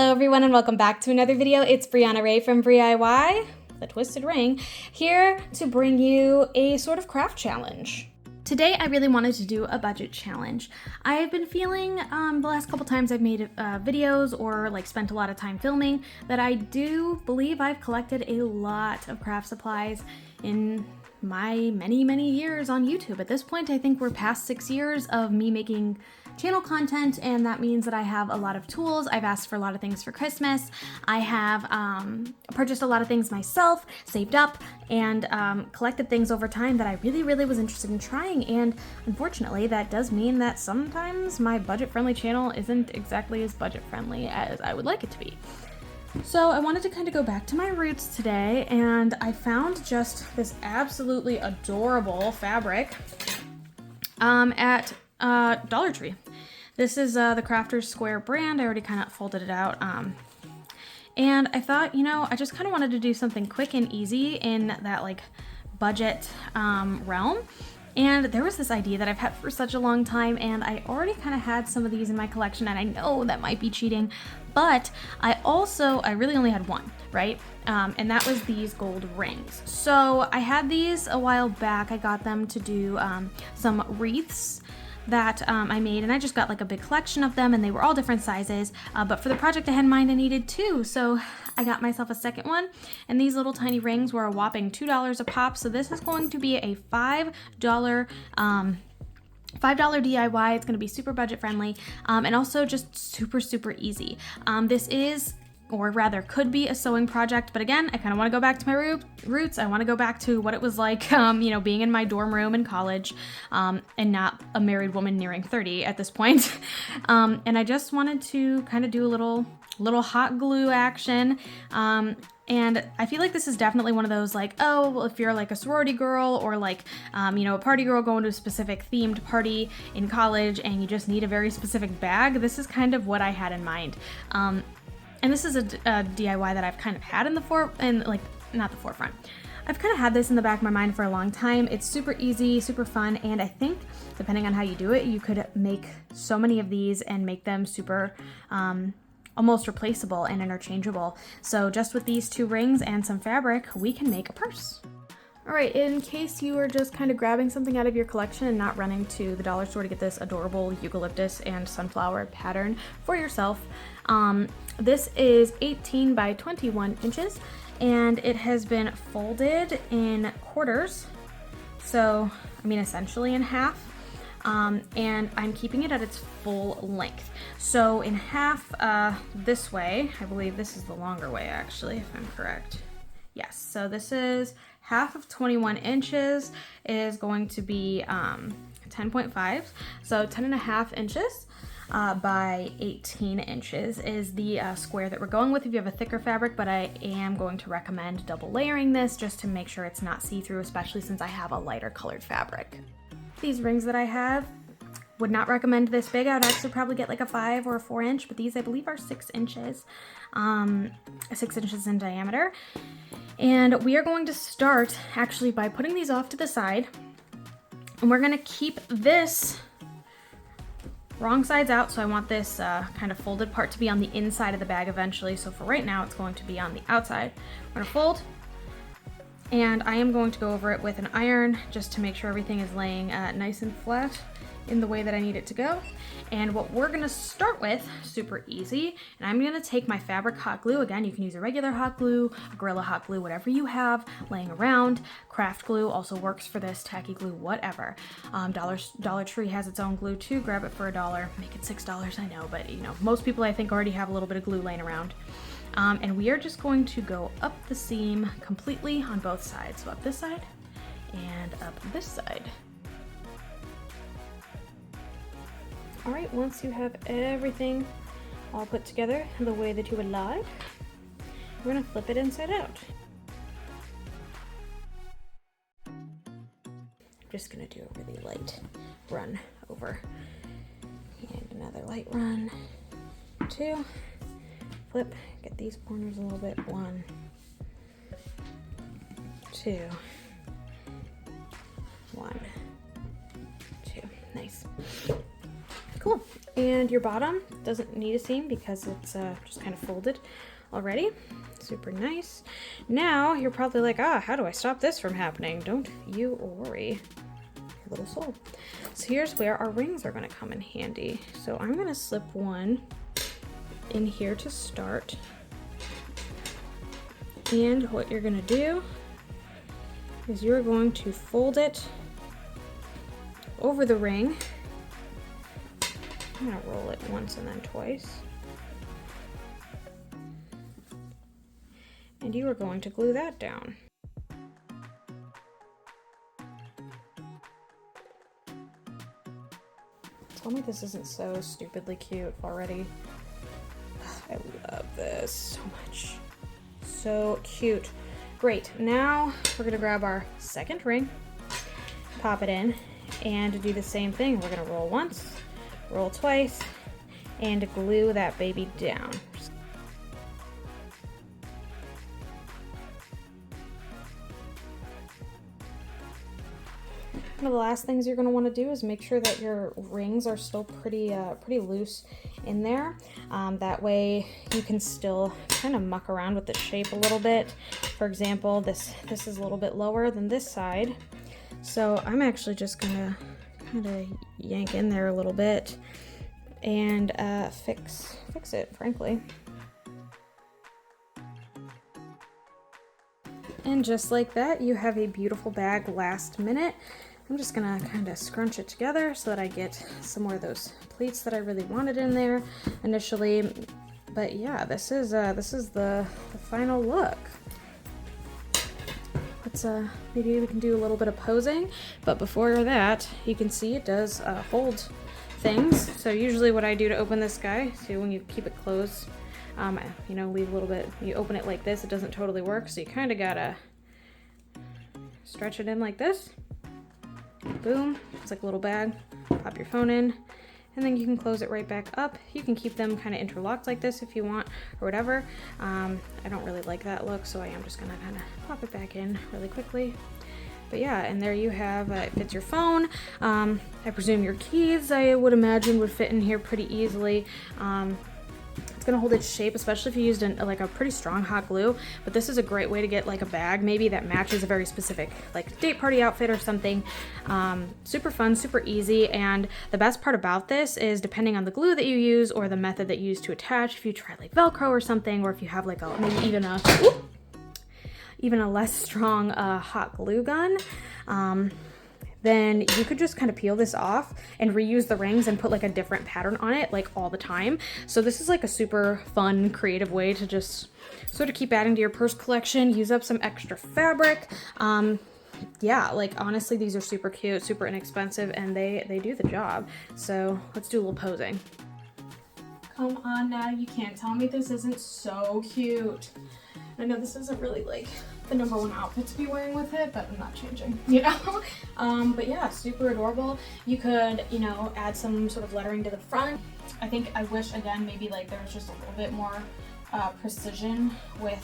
Hello everyone and welcome back to another video. It's Brianna Ray from BriIY, the Twisted Ring, here to bring you a sort of craft challenge. Today I really wanted to do a budget challenge. I have been feeling the last couple times I've made videos or like spent a lot of time filming that I do believe I've collected a lot of craft supplies in my many years on YouTube. At this point I think we're past 6 years of me making channel content, and that means that I have a lot of tools. I've asked for a lot of things for Christmas. I have purchased a lot of things myself, saved up, and collected things over time that I really was interested in trying, and unfortunately that does mean that sometimes my budget-friendly channel isn't exactly as budget-friendly as I would like it to be. So I wanted to kind of go back to my roots today, and I found just this absolutely adorable fabric at Dollar Tree. This is the Crafters Square brand. I already kind of folded it out. And I thought, you know, I just kind of wanted to do something quick and easy in that like budget realm. And there was this idea that I've had for such a long time, and I already kind of had some of these in my collection, and I know that might be cheating, but I really only had one, right? And that was these gold rings. So I had these a while back. I got them to do some wreaths that I made, and I just got like a big collection of them, and they were all different sizes, but for the project I had in mind I needed two, so I got myself a second one, and these little tiny rings were a whopping $2 a pop, so this is going to be a $5 DIY. It's going to be super budget friendly, and also just super easy. This is, or rather could be, a sewing project, but again, I kind of want to go back to my roots. I want to go back to what it was like, you know, being in my dorm room in college, and not a married woman nearing 30 at this point. And I just wanted to kind of do a little hot glue action. And I feel like this is definitely one of those like, oh, well, if you're like a sorority girl or like, you know, a party girl going to a specific themed party in college and you just need a very specific bag, this is kind of what I had in mind. And this is a DIY that I've kind of had in the not the forefront. I've kind of had this in the back of my mind for a long time. It's super easy, super fun, and I think depending on how you do it, you could make so many of these and make them super almost replaceable and interchangeable. So just with these two rings and some fabric, we can make a purse. All right, in case you are just kind of grabbing something out of your collection and not running to the dollar store to get this adorable eucalyptus and sunflower pattern for yourself, this is 18 by 21 inches, and it has been folded in quarters. So, I mean, essentially in half. And I'm keeping it at its full length. So in half this way, I believe this is the longer way actually, if I'm correct. Yes, so this is half of 21 inches is going to be 10.5. So 10.5 inches by 18 inches is the square that we're going with if you have a thicker fabric, but I am going to recommend double layering this just to make sure it's not see-through, especially since I have a lighter colored fabric. These rings that I have, would not recommend this big. I would actually probably get like a 5 or a 4 inch, but these I believe are 6 inches, 6 inches in diameter. And we are going to start actually by putting these off to the side, and we're gonna keep this wrong sides out. So I want this kind of folded part to be on the inside of the bag eventually. So for right now, it's going to be on the outside. We're gonna fold, and I am going to go over it with an iron just to make sure everything is laying nice and flat in the way that I need it to go. And what we're gonna start with, super easy, and I'm gonna take my fabric hot glue. Again, you can use a regular hot glue, a Gorilla hot glue, whatever you have laying around. Craft glue also works for this, tacky glue, whatever. Dollar Tree has its own glue too. Grab it for $1, make it $6, I know, but you know, most people I think already have a little bit of glue laying around. And we are just going to go up the seam completely on both sides. So up this side and up this side. All right, once you have everything all put together the way that you would like, we're gonna flip it inside out. I'm just gonna do a really light run over, and another light run, 2, flip, get these corners a little bit, 1, 2, 1, 2, nice. Cool. And your bottom doesn't need a seam because it's just kind of folded already. Super nice. Now you're probably like, how do I stop this from happening? Don't you worry, your little soul. So here's where our rings are gonna come in handy. So I'm gonna slip one in here to start. And what you're gonna do is you're going to fold it over the ring. I'm gonna roll it once and then twice. And you are going to glue that down. Tell me this isn't so stupidly cute already. I love this so much. So cute. Great, now we're gonna grab our second ring, pop it in, and do the same thing. We're gonna roll once, roll twice, and glue that baby down. One of the last things you're going to want to do is make sure that your rings are still pretty loose in there. That way you can still kind of muck around with the shape a little bit. For example, this is a little bit lower than this side. So I'm actually just going to kind of yank in there a little bit and fix it, frankly. And just like that, you have a beautiful bag last minute. I'm just gonna kind of scrunch it together so that I get some more of those pleats that I really wanted in there initially. But yeah, this is the final look. Let's maybe we can do a little bit of posing, but before that, you can see it does hold things. So usually what I do to open this guy, so when you keep it closed, you know, leave a little bit, you open it like this, it doesn't totally work, so you kind of gotta stretch it in like this. Boom, it's like a little bag. Pop your phone in, and then you can close it right back up. You can keep them kind of interlocked like this if you want, or whatever. I don't really like that look, so I am just gonna kind of pop it back in really quickly. But yeah, and there you have, it fits your phone. I presume your keys, I would imagine, would fit in here pretty easily. It's gonna hold its shape, especially if you used like a pretty strong hot glue. But this is a great way to get like a bag maybe that matches a very specific like date party outfit or something. Super fun, super easy, and the best part about this is depending on the glue that you use or the method that you use to attach, if you try like Velcro or something, or if you have like a maybe even a less strong hot glue gun, then you could just kind of peel this off and reuse the rings and put like a different pattern on it like all the time. So this is like a super fun, creative way to just sort of keep adding to your purse collection, use up some extra fabric. Yeah, like honestly, these are super cute, super inexpensive, and they do the job. So let's do a little posing. Come on now, you can't tell me this isn't so cute. I know this isn't really like the #1 outfit to be wearing with it, but I'm not changing, you know? But yeah, super adorable. You could, you know, add some sort of lettering to the front. I think I wish, again, maybe like there was just a little bit more precision with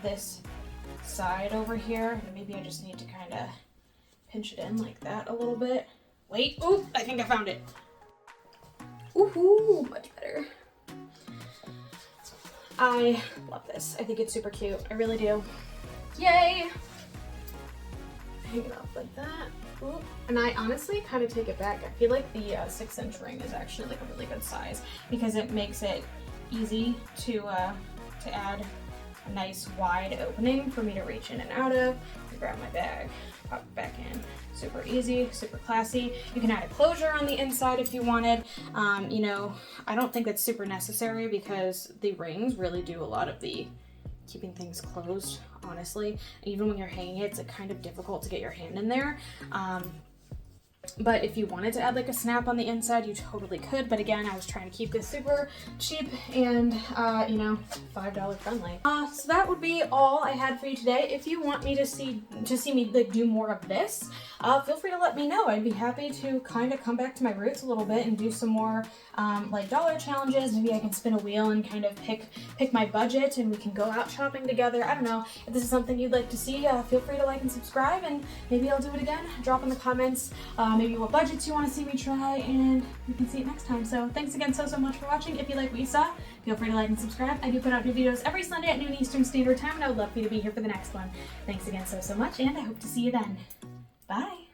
this side over here. Maybe I just need to kind of pinch it in like that a little bit. Wait, oh, I think I found it. Ooh, much better. I love this. I think it's super cute. I really do. Yay! Hang it up like that. Ooh. And I honestly kind of take it back. I feel like the 6-inch ring is actually like a really good size because it makes it easy to add a nice wide opening for me to reach in and out of. Grab my bag, pop it back in. Super easy, super classy. You can add a closure on the inside if you wanted. You know, I don't think that's super necessary because the rings really do a lot of the keeping things closed, honestly. Even when you're hanging it, it's like kind of difficult to get your hand in there. But if you wanted to add like a snap on the inside, you totally could. But again, I was trying to keep this super cheap and, you know, $5 friendly. So that would be all I had for you today. If you want me to see me like do more of this, feel free to let me know. I'd be happy to kind of come back to my roots a little bit and do some more like dollar challenges. Maybe I can spin a wheel and kind of pick my budget and we can go out shopping together. I don't know. If this is something you'd like to see, feel free to like and subscribe, and maybe I'll do it again. Drop in the comments maybe what budgets you want to see me try, and we can see it next time. So thanks again so much for watching. If you like what you saw, feel free to like and subscribe. I do put out new videos every Sunday at noon Eastern Standard Time, and I would love for you to be here for the next one. Thanks again so much, and I hope to see you then. Bye!